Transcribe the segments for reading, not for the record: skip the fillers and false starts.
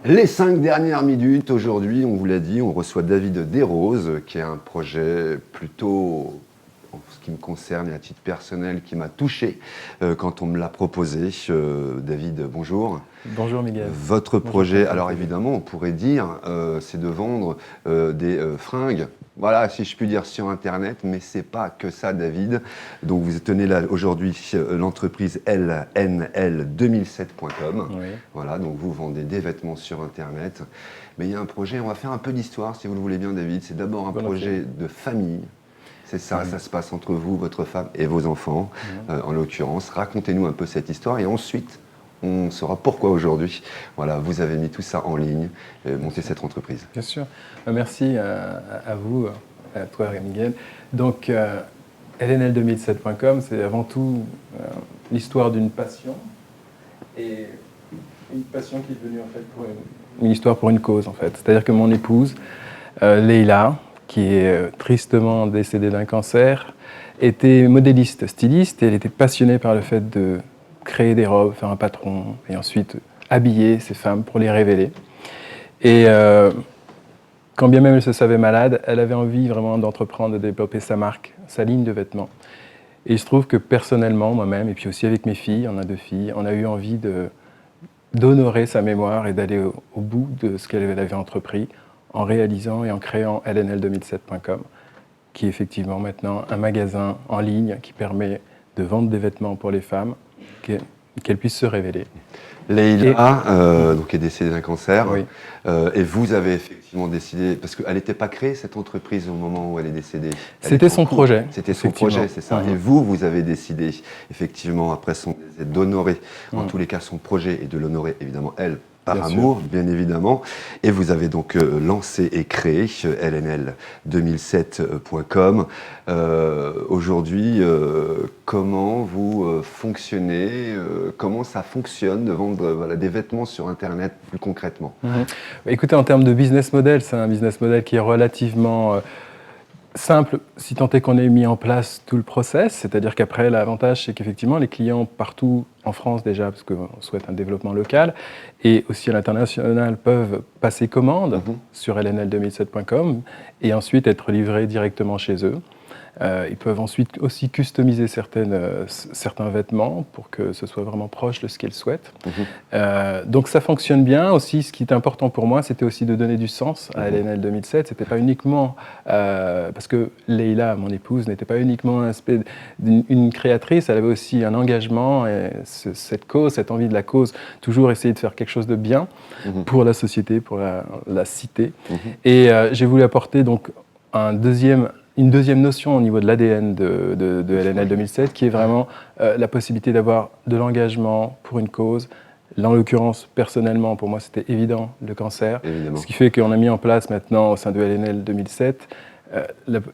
Les 5 dernières minutes, aujourd'hui, on vous l'a dit, on reçoit David Desroses, qui est un projet plutôt, en ce qui me concerne et à titre personnel, qui m'a touché quand on me l'a proposé. David, bonjour. Bonjour Miguel. Votre Bonjour, projet, alors évidemment, on pourrait dire, c'est de vendre des fringues. Voilà, si je puis dire, sur Internet, mais c'est pas que ça, David. Donc, vous tenez là aujourd'hui l'entreprise lnl2007.com. Oui. Voilà, donc vous vendez des vêtements sur Internet. Mais il y a un projet, on va faire un peu d'histoire, si vous le voulez bien, David. C'est d'abord un projet de famille. C'est ça, ça se passe entre vous, votre femme et vos enfants, en l'occurrence. Racontez-nous un peu cette histoire et ensuite, on saura pourquoi aujourd'hui, voilà, vous avez mis tout ça en ligne, monté cette entreprise. Bien sûr. Merci à vous, à toi et Miguel. Donc, lnl2007.com, c'est avant tout l'histoire d'une passion et une passion qui est devenue en fait une histoire pour une cause en fait. C'est-à-dire que mon épouse, Leïla, qui est tristement décédée d'un cancer, était modéliste, styliste et elle était passionnée par le fait de créer des robes, faire un patron et ensuite habiller ces femmes pour les révéler. Et quand bien même elle se savait malade, elle avait envie vraiment d'entreprendre, de développer sa marque, sa ligne de vêtements. Et il se trouve que personnellement, moi-même, et puis aussi avec mes filles, on a 2 filles, on a eu envie d'honorer sa mémoire et d'aller au bout de ce qu'elle avait entrepris en réalisant et en créant lnl2007.com, qui est effectivement maintenant un magasin en ligne qui permet de vendre des vêtements pour les femmes, qu'elles puissent se révéler. Leïla, donc est décédée d'un cancer, Oui. Et vous avez effectivement décidé, parce qu'elle n'était pas créée cette entreprise au moment où elle est décédée. C'était son projet. C'était son projet, c'est ça. Et vous avez décidé, effectivement, après son décès, d'honorer, en tous les cas, son projet et de l'honorer, évidemment, elle, par Bien amour, bien évidemment. Et vous avez donc lancé et créé lnl2007.com. Aujourd'hui, comment vous fonctionnez, comment ça fonctionne de vendre des vêtements sur Internet plus concrètement? Écoutez, en termes de business model, c'est un business model qui est relativement simple, si tant est qu'on ait mis en place tout le process, c'est-à-dire qu'après, l'avantage, c'est qu'effectivement, les clients partout en France déjà, parce qu'on souhaite un développement local, et aussi à l'international, peuvent passer commande sur lnl2007.com et ensuite être livrés directement chez eux. Ils peuvent ensuite aussi customiser certains vêtements pour que ce soit vraiment proche de ce qu'ils souhaitent. Donc ça fonctionne bien. Aussi, ce qui est important pour moi, c'était aussi de donner du sens à LNL 2007. C'était pas uniquement parce que Leïla, mon épouse, n'était pas uniquement une créatrice. Elle avait aussi un engagement et cette cause, cette envie de la cause, toujours essayer de faire quelque chose de bien pour la société, pour la cité. Et j'ai voulu apporter donc une deuxième notion au niveau de l'ADN de LNL 2007, qui est vraiment la possibilité d'avoir de l'engagement pour une cause. Là, en l'occurrence, personnellement, pour moi, c'était évident, le cancer. Évidemment. Ce qui fait qu'on a mis en place maintenant, au sein de LNL 2007,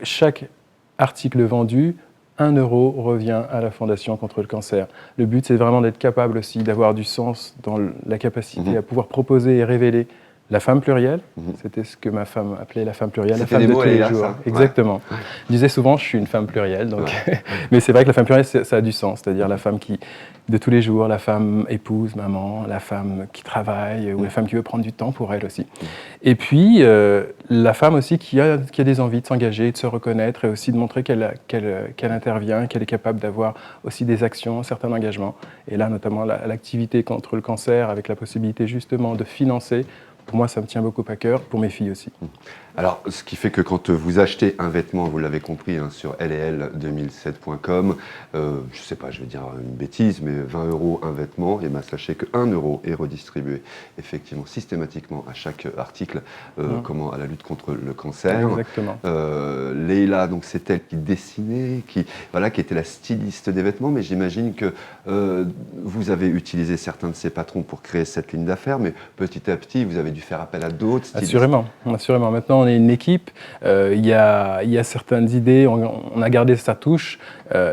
chaque article vendu, 1 euro revient à la Fondation contre le cancer. Le but, c'est vraiment d'être capable aussi d'avoir du sens dans la capacité à pouvoir proposer et révéler la femme plurielle, c'était ce que ma femme appelait la femme plurielle, la femme de tous les jours. Ça. Exactement. Ouais. Je disais souvent, je suis une femme plurielle, donc. Mais c'est vrai que la femme plurielle, ça a du sens, c'est-à-dire la femme de tous les jours, la femme épouse, maman, la femme qui travaille, ou la femme qui veut prendre du temps pour elle aussi. Et puis, la femme aussi qui a des envies de s'engager, de se reconnaître, et aussi de montrer qu'elle intervient, qu'elle est capable d'avoir aussi des actions, un certain engagement. Et là, notamment, l'activité contre le cancer, avec la possibilité justement de financer. Pour moi, ça me tient beaucoup à cœur, pour mes filles aussi. Alors, ce qui fait que quand vous achetez un vêtement, vous l'avez compris, sur lnl2007.com, je ne sais pas, je vais dire une bêtise, mais 20 € un vêtement, et bien sachez que 1 euro est redistribué effectivement systématiquement à chaque article, à la lutte contre le cancer. Exactement. Leïla, donc c'est elle qui dessinait, qui était la styliste des vêtements, mais j'imagine que vous avez utilisé certains de ses patrons pour créer cette ligne d'affaires, mais petit à petit, vous avez dû faire appel à d'autres stylistes. Assurément. Maintenant, on est une équipe. Il y a certaines idées. On a gardé sa touche.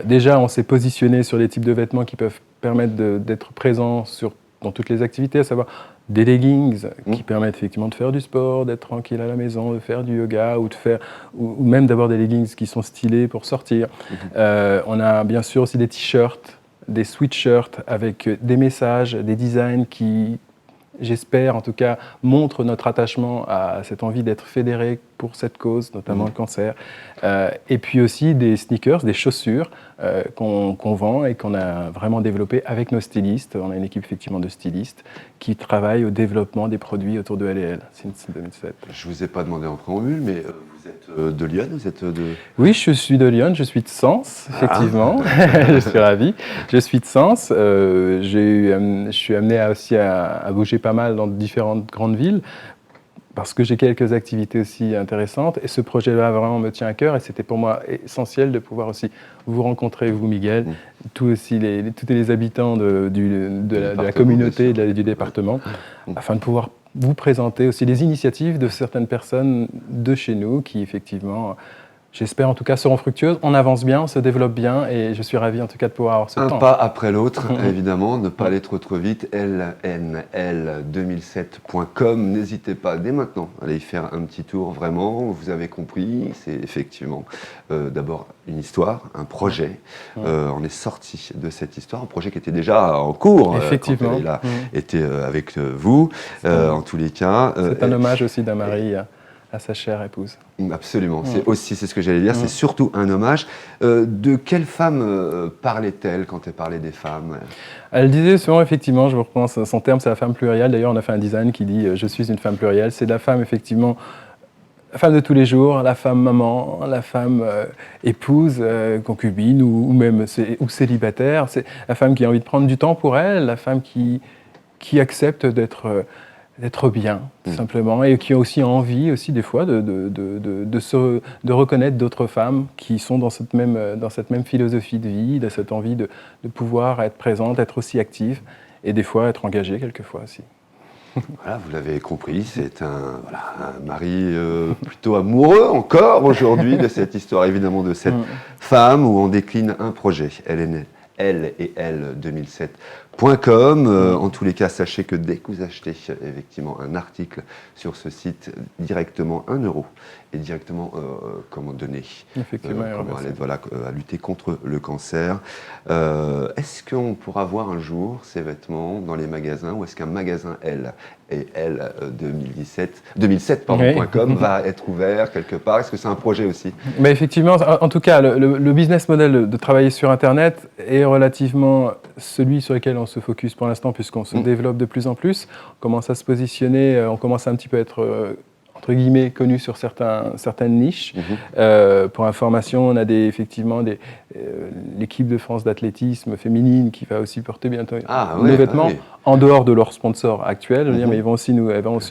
Déjà, on s'est positionné sur les types de vêtements qui peuvent permettre d'être présents dans toutes les activités, à savoir des leggings qui permettent effectivement de faire du sport, d'être tranquille à la maison, de faire du yoga ou même d'avoir des leggings qui sont stylés pour sortir. On a bien sûr aussi des t-shirts, des sweatshirts avec des messages, des designs qui j'espère en tout cas, montre notre attachement à cette envie d'être fédéré pour cette cause, notamment le cancer. Et puis aussi des sneakers, des chaussures qu'on vend et qu'on a vraiment développé avec nos stylistes. On a une équipe effectivement de stylistes qui travaillent au développement des produits autour de LL since 2007. Je ne vous ai pas demandé en préambule, mais vous êtes de Lyon, vous êtes de... Oui, je suis de Lyon, je suis de Sens, effectivement. Je suis ravi. Je suis de Sens. Je suis amené aussi à bouger pas mal dans différentes grandes villes, parce que j'ai quelques activités aussi intéressantes. Et ce projet-là vraiment me tient à cœur. Et c'était pour moi essentiel de pouvoir aussi vous rencontrer, vous, Miguel, tous les habitants de la communauté du département, afin de pouvoir vous présenter aussi les initiatives de certaines personnes de chez nous qui, effectivement, j'espère en tout cas, seront fructueuses. On avance bien, on se développe bien et je suis ravi en tout cas de pouvoir avoir ce temps. Un pas après l'autre, évidemment, ne pas aller trop vite. lnl2007.com, n'hésitez pas dès maintenant à aller y faire un petit tour, vraiment. Vous avez compris, c'est effectivement d'abord une histoire, un projet. On est sorti de cette histoire, un projet qui était déjà en cours. Effectivement. Quand il a été avec vous, en tous les cas. C'est un hommage aussi d'Anne-Marie à sa chère épouse. Absolument, c'est ce que j'allais dire, c'est surtout un hommage. De quelle femme parlait-elle quand elle parlait des femmes? Elle disait souvent, effectivement, je vous reprends son terme, c'est la femme plurielle. D'ailleurs, on a fait un design qui dit « je suis une femme plurielle ». C'est la femme, effectivement, la femme de tous les jours, la femme maman, la femme épouse, concubine ou même ou célibataire. C'est la femme qui a envie de prendre du temps pour elle, la femme qui accepte d'être bien, tout simplement, et qui a aussi envie, aussi des fois, de reconnaître d'autres femmes qui sont dans cette même philosophie de vie, de cette envie de pouvoir être présente, être aussi active, et des fois être engagée, quelquefois aussi. Voilà, vous l'avez compris, c'est un mari plutôt amoureux encore aujourd'hui de cette histoire, évidemment, de cette femme où on décline un projet, Elle et Elle 2007.com. En tous les cas, sachez que dès que vous achetez effectivement un article sur ce site, directement 1 € est directement donné à lutter contre le cancer. Est-ce qu'on pourra voir un jour ces vêtements dans les magasins, ou est-ce qu'un magasin Elle et Elle 2007.com va être ouvert quelque part? Est-ce que c'est un projet aussi? Mais effectivement, en tout cas, le business model de travailler sur Internet est relativement celui sur lequel on se focus pour l'instant, puisqu'on se développe de plus en plus. On commence à se positionner, on commence un petit peu à être entre guillemets connu sur certaines niches. Pour information, on a effectivement l'équipe de France d'athlétisme féminine qui va aussi porter bientôt nos vêtements. En dehors de leurs sponsors actuels, je veux dire, mais elles vont aussi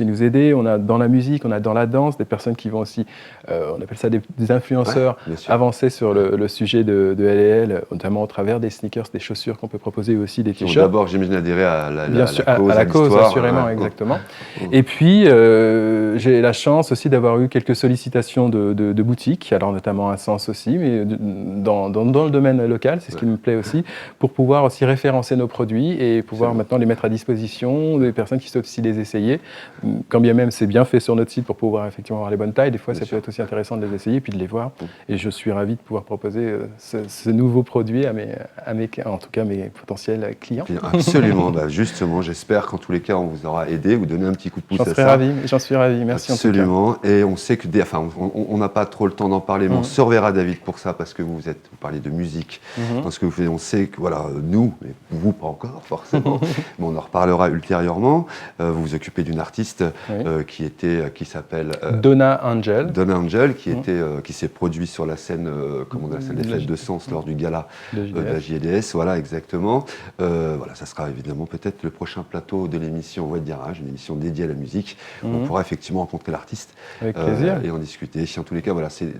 nous aider. On a dans la musique, on a dans la danse des personnes qui vont aussi, on appelle ça des influenceurs, avancer sur le sujet de LL, notamment au travers des sneakers, des chaussures qu'on peut proposer, aussi des t-shirts. D'abord, j'imagine, adhérer à la cause, assurément, exactement. Et puis, j'ai la chance aussi d'avoir eu quelques sollicitations de boutiques, alors notamment à Sens aussi, mais dans le domaine local, c'est ce qui me plaît aussi, pour pouvoir aussi référencer nos produits et pouvoir maintenant les mettre à disposition des personnes qui souhaitent aussi les essayer. Quand bien même c'est bien fait sur notre site pour pouvoir effectivement avoir les bonnes tailles, des fois ça peut être aussi intéressant de les essayer puis de les voir. Et je suis ravi de pouvoir proposer ce nouveau produit à mes potentiels clients. Absolument, justement, j'espère qu'en tous les cas on vous aura aidé, vous donner un petit coup de pouce à ça. J'en suis ravi, merci. Absolument, et on sait que, on n'a pas trop le temps d'en parler, mais on se reverra, David, pour ça, parce que vous parlez de musique, parce que on sait que nous, mais vous pas encore forcément, mais on en reparlera ultérieurement. Vous vous occupez d'une artiste qui s'appelle Donna Angel. Donna Angel, qui s'est produit sur la scène, la scène des fêtes de Sens lors du gala de la JDS. Voilà, exactement. Ça sera évidemment peut-être le prochain plateau de l'émission Web Garage, une émission dédiée à la musique. On pourra effectivement rencontrer l'artiste et en discuter. En tous les cas, c'est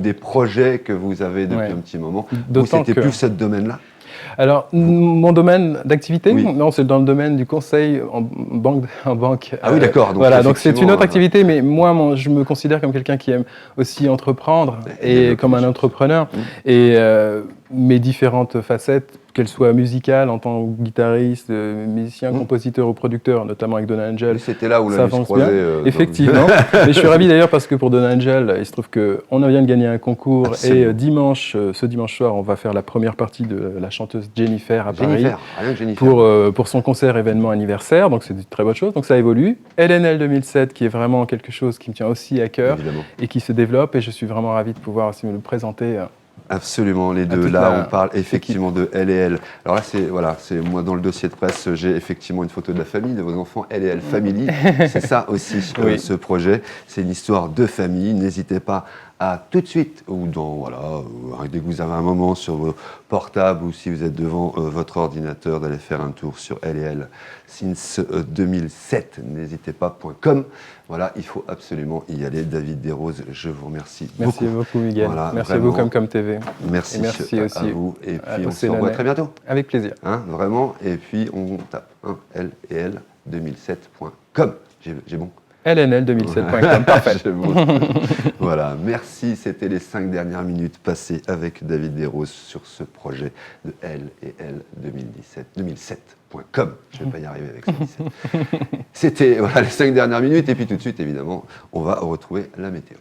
des projets que vous avez depuis un petit moment. C'était plus ce domaine-là? Alors, mon domaine d'activité, non, c'est dans le domaine du conseil en banque. Ah oui, d'accord. Donc c'est une autre activité, mais moi, je me considère comme quelqu'un qui aime aussi entreprendre et comme un entrepreneur. Et mes différentes facettes qu'elle soit musicale en tant que guitariste, musicien, compositeur ou producteur, notamment avec Don Angel. Et c'était là où ça l'ami se avance croisait. bien. Effectivement. Mais je suis ravi d'ailleurs parce que pour Don Angel, il se trouve qu'on vient de gagner un concours. Absolument. Et ce dimanche soir, on va faire la première partie de la chanteuse Jennifer à Paris Rien que Jennifer. pour son concert événement anniversaire. Donc c'est une très bonne chose. Donc ça évolue. LNL 2007 qui est vraiment quelque chose qui me tient aussi à cœur Évidemment. et qui se développe. Et je suis vraiment ravi de pouvoir aussi me le présenter. Absolument, les deux. Là, on parle effectivement de Elle et Elle. Alors là, c'est moi dans le dossier de presse, j'ai effectivement une photo de la famille, de vos enfants, Elle et Elle Family. C'est ça aussi, ce projet. C'est une histoire de famille. N'hésitez pas à tout de suite, ou dès que vous avez un moment sur vos portables ou si vous êtes devant votre ordinateur, d'aller faire un tour sur Elle et Elle since 2007. N'hésitez pas.com. Voilà, il faut absolument y aller. David Desroses, je vous remercie beaucoup. Merci beaucoup, Miguel. Voilà, merci vraiment. à vous, Comme TV. Merci, et merci aussi à vous. Et puis on se Célanais. revoit très bientôt. Avec plaisir. Vraiment. Et puis on tape Elle et Elle 2007.com. J'ai bon. LNL2007.com. Parfait. Voilà, merci. C'était les 5 dernières minutes passées avec David Desroses sur ce projet de Elle et Elle 2007.com. Je ne vais pas y arriver avec ça. C'était les 5 dernières minutes. Et puis tout de suite, évidemment, on va retrouver la météo.